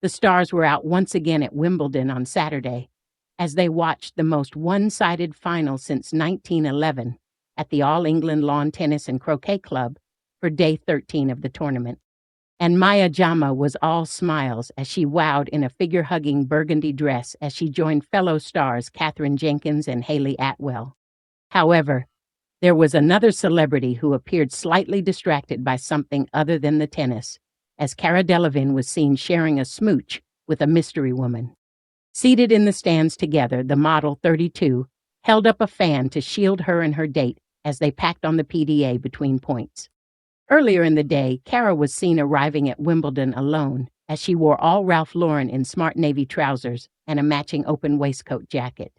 The stars were out once again at Wimbledon on Saturday as they watched the most one-sided final since 1911 at the All England Lawn Tennis and Croquet Club for day 13 of the tournament. And Maya Jama was all smiles as she wowed in a figure-hugging burgundy dress as she joined fellow stars Katherine Jenkins and Hayley Atwell. However, there was another celebrity who appeared slightly distracted by something other than the tennis, as Cara Delevingne was seen sharing a smooch with a mystery woman. Seated in the stands together, the model, 32, held up a fan to shield her and her date as they packed on the PDA between points. Earlier in the day, Cara was seen arriving at Wimbledon alone as she wore all Ralph Lauren in smart navy trousers and a matching open waistcoat jacket.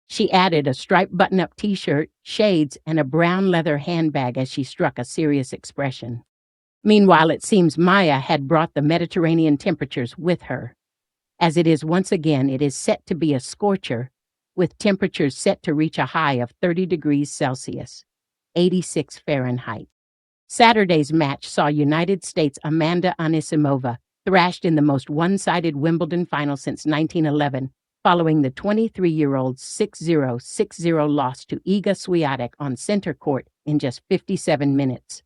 She added a striped button-up t-shirt, shades, and a brown leather handbag as she struck a serious expression. Meanwhile, it seems Maya had brought the Mediterranean temperatures with her. As it is once again, it is set to be a scorcher, with temperatures set to reach a high of 30 degrees Celsius, 86 Fahrenheit. Saturday's match saw United States' Amanda Anisimova thrashed in the most one-sided Wimbledon final since 1911, following the 23-year-old's 6-0, 6-0 loss to Iga Swiatek on center court in just 57 minutes.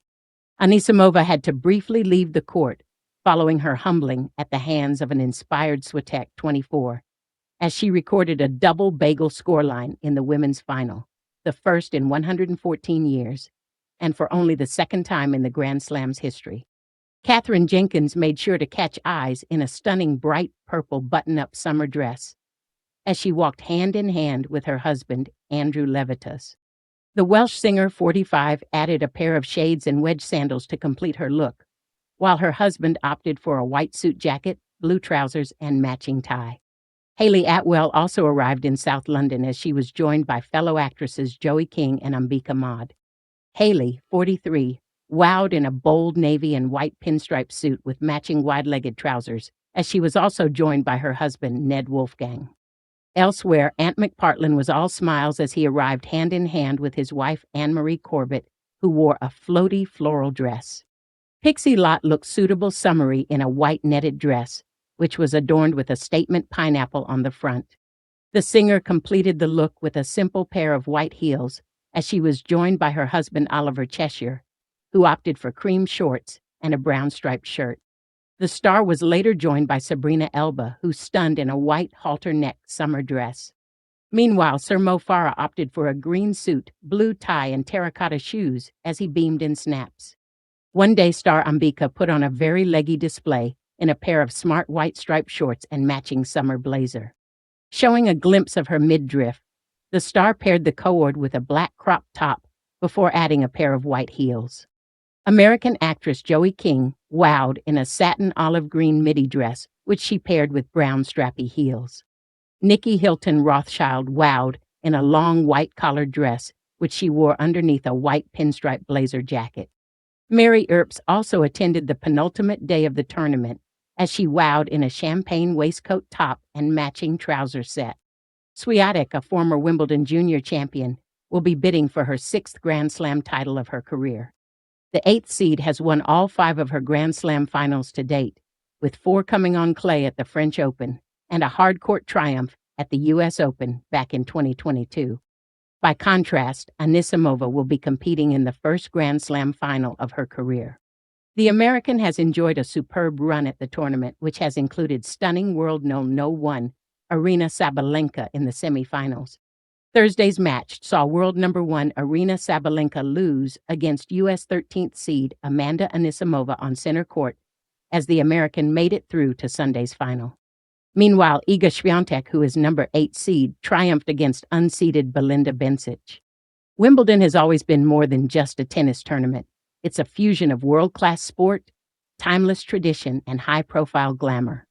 Anisimova had to briefly leave the court, following her humbling at the hands of an inspired Swiatek, 24, as she recorded a double bagel scoreline in the women's final, the first in 114 years, and for only the second time in the Grand Slam's history. Katherine Jenkins made sure to catch eyes in a stunning bright purple button-up summer dress as she walked hand in hand with her husband, Andrew Levitas. The Welsh singer, 45, added a pair of shades and wedge sandals to complete her look, while her husband opted for a white suit jacket, blue trousers, and matching tie. Hayley Atwell also arrived in South London as she was joined by fellow actresses Joey King and Ambika Mad. Hayley, 43, wowed in a bold navy and white pinstripe suit with matching wide-legged trousers, as she was also joined by her husband, Ned Wolfgang. Elsewhere, Ant McPartlin was all smiles as he arrived hand-in-hand with his wife, Anne-Marie Corbett, who wore a floaty floral dress. Pixie Lott looked suitable summery in a white netted dress, which was adorned with a statement pineapple on the front. The singer completed the look with a simple pair of white heels, as she was joined by her husband, Oliver Cheshire, who opted for cream shorts and a brown striped shirt. The star was later joined by Sabrina Elba, who stunned in a white halter-neck summer dress. Meanwhile, Sir Mo Farah opted for a green suit, blue tie, and terracotta shoes as he beamed in snaps. One-day star Ambika put on a very leggy display in a pair of smart white striped shorts and matching summer blazer. Showing a glimpse of her midriff, the star paired the cord with a black crop top before adding a pair of white heels. American actress Joey King wowed in a satin olive green midi dress, which she paired with brown strappy heels. Nikki Hilton Rothschild wowed in a long white collared dress, which she wore underneath a white pinstripe blazer jacket. Mary Earps also attended the penultimate day of the tournament, as she wowed in a champagne waistcoat top and matching trouser set. Swiatek, a former Wimbledon junior champion, will be bidding for her 6th Grand Slam title of her career. The 8th seed has won all 5 of her Grand Slam finals to date, with 4 coming on clay at the French Open and a hard-court triumph at the U.S. Open back in 2022. By contrast, Anisimova will be competing in the first Grand Slam final of her career. The American has enjoyed a superb run at the tournament, which has included stunning world-known No. 1 Aryna Sabalenka in the semifinals. Thursday's match saw world number 1 Aryna Sabalenka lose against U.S. 13th seed Amanda Anisimova on center court as the American made it through to Sunday's final. Meanwhile, Iga Swiatek, who is number 8 seed, triumphed against unseeded Belinda Bencic. Wimbledon has always been more than just a tennis tournament. It's a fusion of world-class sport, timeless tradition, and high-profile glamour.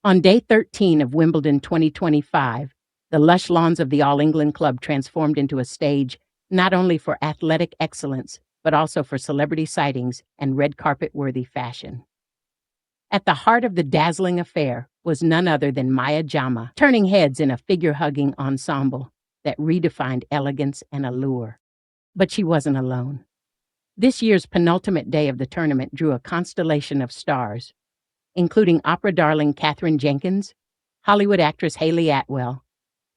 On day 13 of Wimbledon 2025, the lush lawns of the All England Club transformed into a stage not only for athletic excellence, but also for celebrity sightings and red carpet-worthy fashion. At the heart of the dazzling affair was none other than Maya Jama, turning heads in a figure-hugging ensemble that redefined elegance and allure. But she wasn't alone. This year's penultimate day of the tournament drew a constellation of stars, including opera darling Katherine Jenkins, Hollywood actress Hayley Atwell,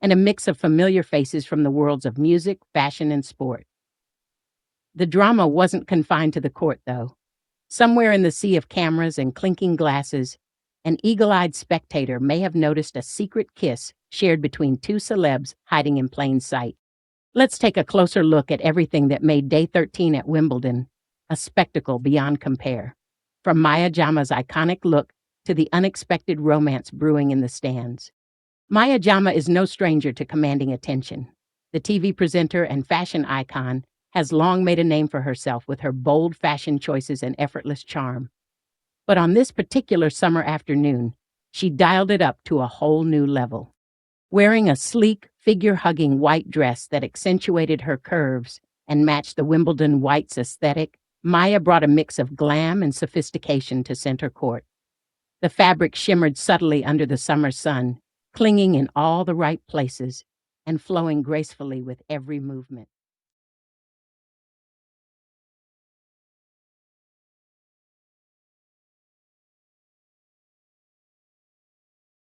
and a mix of familiar faces from the worlds of music, fashion, and sport. The drama wasn't confined to the court, though. Somewhere in the sea of cameras and clinking glasses, an eagle-eyed spectator may have noticed a secret kiss shared between two celebs hiding in plain sight. Let's take a closer look at everything that made Day 13 at Wimbledon a spectacle beyond compare. From Jama's iconic look to the unexpected romance brewing in the stands. Jama is no stranger to commanding attention. The TV presenter and fashion icon has long made a name for herself with her bold fashion choices and effortless charm. But on this particular summer afternoon, she dialed it up to a whole new level. Wearing a sleek, figure-hugging white dress that accentuated her curves and matched the Wimbledon whites aesthetic, Maya brought a mix of glam and sophistication to center court. The fabric shimmered subtly under the summer sun, clinging in all the right places and flowing gracefully with every movement.